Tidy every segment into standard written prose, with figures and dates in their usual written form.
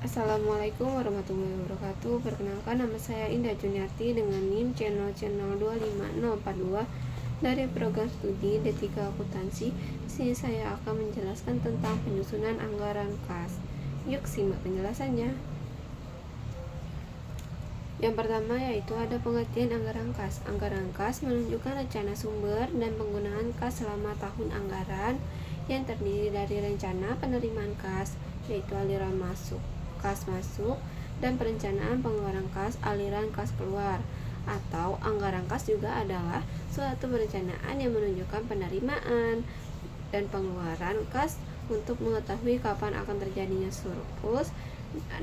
Assalamualaikum warahmatullahi wabarakatuh. Perkenalkan, nama saya Indah Juniarti dengan NIM channel 25042 dari program studi D3 Akuntansi. Di sini saya akan menjelaskan tentang penyusunan anggaran kas. Yuk simak penjelasannya. Yang pertama yaitu ada pengertian anggaran kas. Anggaran kas menunjukkan rencana sumber dan penggunaan kas selama tahun anggaran yang terdiri dari rencana penerimaan kas, yaitu aliran masuk, kas masuk, dan perencanaan pengeluaran kas, aliran kas keluar. Atau anggaran kas juga adalah suatu perencanaan yang menunjukkan penerimaan dan pengeluaran kas untuk mengetahui kapan akan terjadinya surplus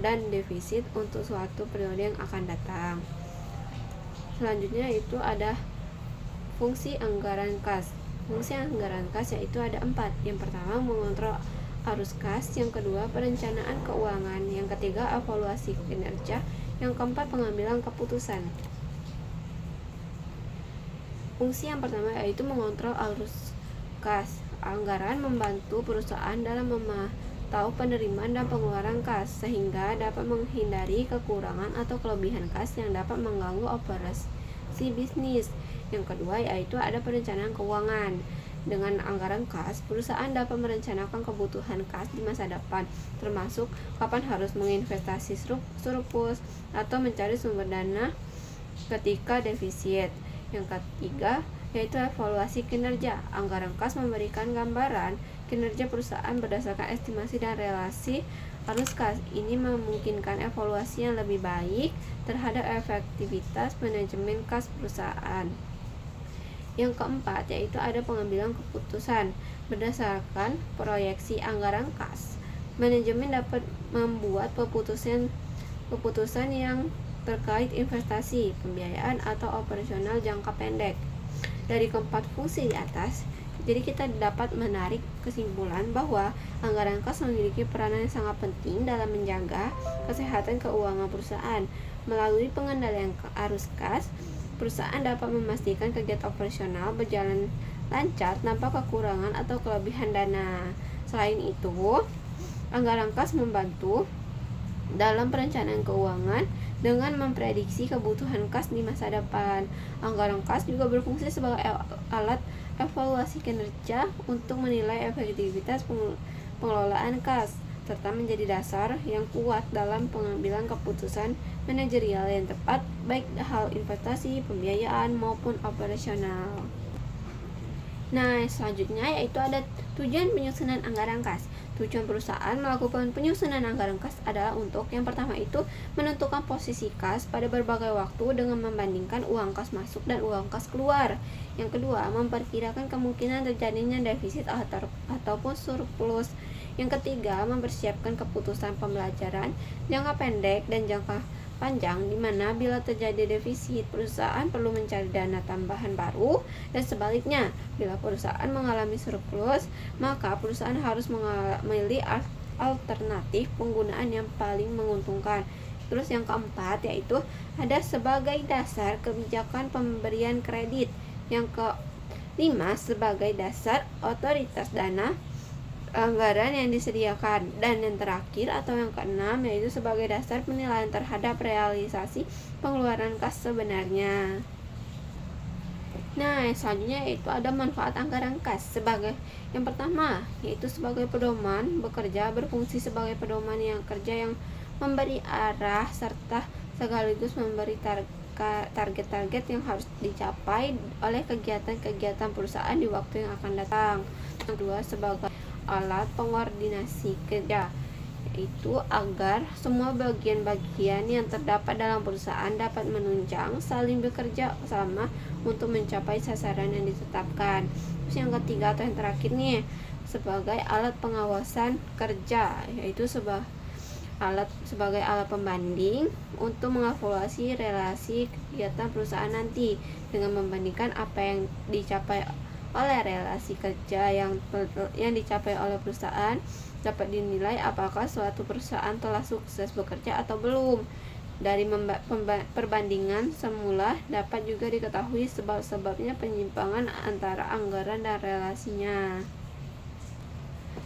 dan defisit untuk suatu periode yang akan datang. Selanjutnya itu ada fungsi anggaran kas. Fungsi anggaran kas yaitu ada 4. Yang pertama, mengontrol arus kas. Yang kedua, perencanaan keuangan. Yang ketiga, evaluasi kinerja. Yang keempat, pengambilan keputusan. Fungsi yang pertama yaitu mengontrol arus kas. Anggaran membantu perusahaan dalam memantau penerimaan dan pengeluaran kas, sehingga dapat menghindari kekurangan atau kelebihan kas yang dapat mengganggu operasi bisnis. Yang kedua yaitu ada perencanaan keuangan. Dengan anggaran kas, perusahaan dapat merencanakan kebutuhan kas di masa depan, termasuk kapan harus menginvestasi surplus atau mencari sumber dana ketika defisit. Yang ketiga yaitu evaluasi kinerja. Anggaran kas memberikan gambaran kinerja perusahaan berdasarkan estimasi dan relasi arus kas. Ini memungkinkan evaluasi yang lebih baik terhadap efektivitas manajemen kas perusahaan. Yang keempat yaitu ada pengambilan keputusan. Berdasarkan proyeksi anggaran kas, manajemen dapat membuat keputusan yang terkait investasi, pembiayaan atau operasional jangka pendek. Dari keempat fungsi di atas, jadi kita dapat menarik kesimpulan bahwa anggaran kas memiliki peranan yang sangat penting dalam menjaga kesehatan keuangan perusahaan. Melalui pengendalian arus kas, perusahaan dapat memastikan kegiatan operasional berjalan lancar tanpa kekurangan atau kelebihan dana. Selain itu, anggaran kas membantu dalam perencanaan keuangan dengan memprediksi kebutuhan kas di masa depan. Anggaran kas juga berfungsi sebagai alat evaluasi kinerja untuk menilai efektivitas pengelolaan kas, serta menjadi dasar yang kuat dalam pengambilan keputusan manajerial yang tepat, baik hal investasi, pembiayaan, maupun operasional. Nah, selanjutnya yaitu ada tujuan penyusunan anggaran kas. Tujuan perusahaan melakukan penyusunan anggaran kas adalah untuk yang pertama itu menentukan posisi kas pada berbagai waktu dengan membandingkan uang kas masuk dan uang kas keluar. Yang kedua, memperkirakan kemungkinan terjadinya defisit ataupun surplus. Yang ketiga, mempersiapkan keputusan pembelajaran jangka pendek dan jangka panjang, di mana bila terjadi defisit, perusahaan perlu mencari dana tambahan baru, dan sebaliknya, bila perusahaan mengalami surplus, maka perusahaan harus memilih alternatif penggunaan yang paling menguntungkan. Terus yang keempat yaitu ada sebagai dasar kebijakan pemberian kredit. Yang kelima sebagai dasar otoritas dana anggaran yang disediakan, dan yang terakhir atau yang keenam yaitu sebagai dasar penilaian terhadap realisasi pengeluaran kas sebenarnya. Nah, selanjutnya yaitu ada manfaat anggaran kas. Sebagai yang pertama yaitu sebagai pedoman bekerja, berfungsi sebagai pedoman yang kerja yang memberi arah serta sekaligus memberi target-target yang harus dicapai oleh kegiatan-kegiatan perusahaan di waktu yang akan datang. Yang kedua, sebagai alat pengordinasi kerja, yaitu agar semua bagian-bagian yang terdapat dalam perusahaan dapat menunjang saling bekerja sama untuk mencapai sasaran yang ditetapkan. Terus yang ketiga atau yang terakhir nih, sebagai alat pengawasan kerja, yaitu sebagai alat pembanding untuk mengevaluasi relasi kegiatan perusahaan nanti dengan membandingkan apa yang dicapai oleh relasi kerja yang dicapai oleh perusahaan, dapat dinilai apakah suatu perusahaan telah sukses bekerja atau belum. Dari perbandingan semula dapat juga diketahui sebab-sebabnya penyimpangan antara anggaran dan relasinya.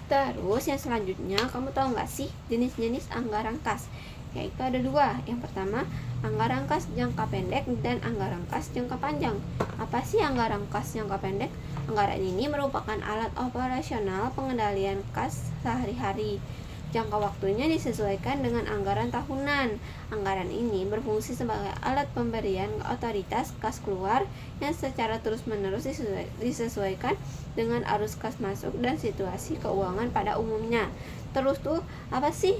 Terus yang selanjutnya, kamu tahu nggak sih jenis-jenis anggaran kas? Yaitu ada dua. Yang pertama, anggaran kas jangka pendek dan anggaran kas jangka panjang. Apa sih anggaran kas jangka pendek? Anggaran ini merupakan alat operasional pengendalian kas sehari-hari. Jangka waktunya disesuaikan dengan anggaran tahunan. Anggaran ini berfungsi sebagai alat pemberian otoritas kas keluar yang secara terus-menerus disesuaikan dengan arus kas masuk dan situasi keuangan pada umumnya. Terus tuh, apa sih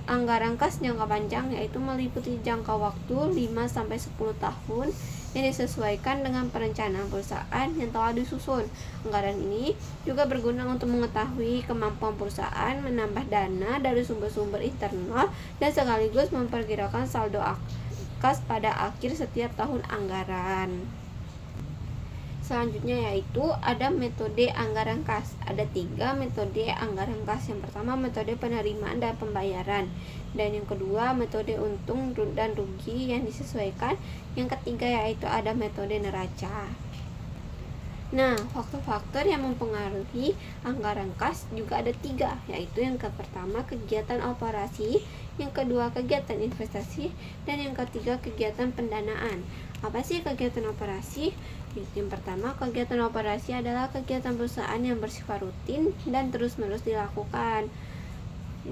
anggaran kas jangka panjang? Yaitu meliputi jangka waktu 5-10 tahun yang disesuaikan dengan perencanaan perusahaan yang telah disusun. Anggaran ini juga berguna untuk mengetahui kemampuan perusahaan menambah dana dari sumber-sumber internal dan sekaligus memperkirakan saldo kas pada akhir setiap tahun anggaran. Selanjutnya yaitu ada metode anggaran kas. Ada 3 metode anggaran kas. Yang pertama, metode penerimaan dan pembayaran. Dan yang kedua, metode untung dan rugi yang disesuaikan. Yang ketiga yaitu ada metode neraca. Nah, faktor-faktor yang mempengaruhi anggaran kas juga ada 3, yaitu yang pertama kegiatan operasi, yang kedua kegiatan investasi, dan yang ketiga kegiatan pendanaan. Apa sih kegiatan operasi? Yang pertama, kegiatan operasi adalah kegiatan perusahaan yang bersifat rutin dan terus-menerus dilakukan.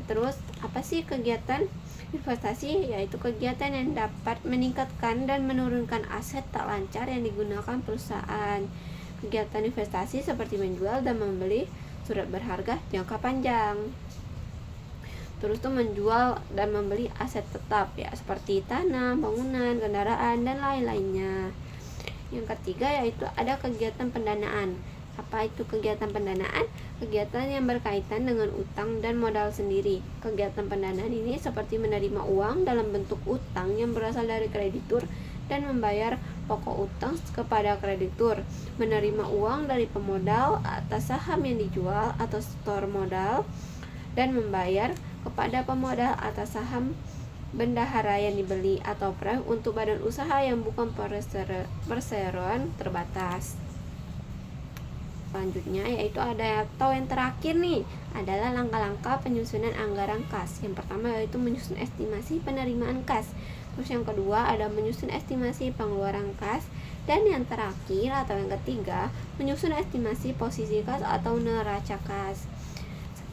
Terus, apa sih kegiatan investasi? Yaitu kegiatan yang dapat meningkatkan dan menurunkan aset tak lancar yang digunakan perusahaan. Kegiatan investasi seperti menjual dan membeli surat berharga jangka panjang. Terus tuh menjual dan membeli aset tetap ya, seperti tanah, bangunan, kendaraan, dan lain-lainnya. Yang ketiga yaitu ada kegiatan pendanaan. Apa itu kegiatan pendanaan? Kegiatan yang berkaitan dengan utang dan modal sendiri. Kegiatan pendanaan ini seperti menerima uang dalam bentuk utang yang berasal dari kreditur dan membayar pokok utang kepada kreditur, menerima uang dari pemodal atas saham yang dijual atau setor modal, dan membayar kepada pemodal atas saham bendahara yang dibeli atau prem untuk badan usaha yang bukan perseroan terbatas. Selanjutnya yaitu ada atau yang terakhir nih adalah langkah-langkah penyusunan anggaran kas. Yang pertama yaitu menyusun estimasi penerimaan kas. Terus yang kedua ada menyusun estimasi pengeluaran kas, dan yang terakhir atau yang ketiga menyusun estimasi posisi kas atau neraca kas.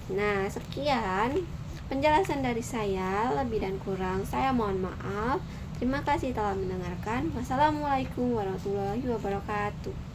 Nah, sekian penjelasan dari saya, lebih dan kurang saya mohon maaf. Terima kasih telah mendengarkan. Wassalamualaikum warahmatullahi wabarakatuh.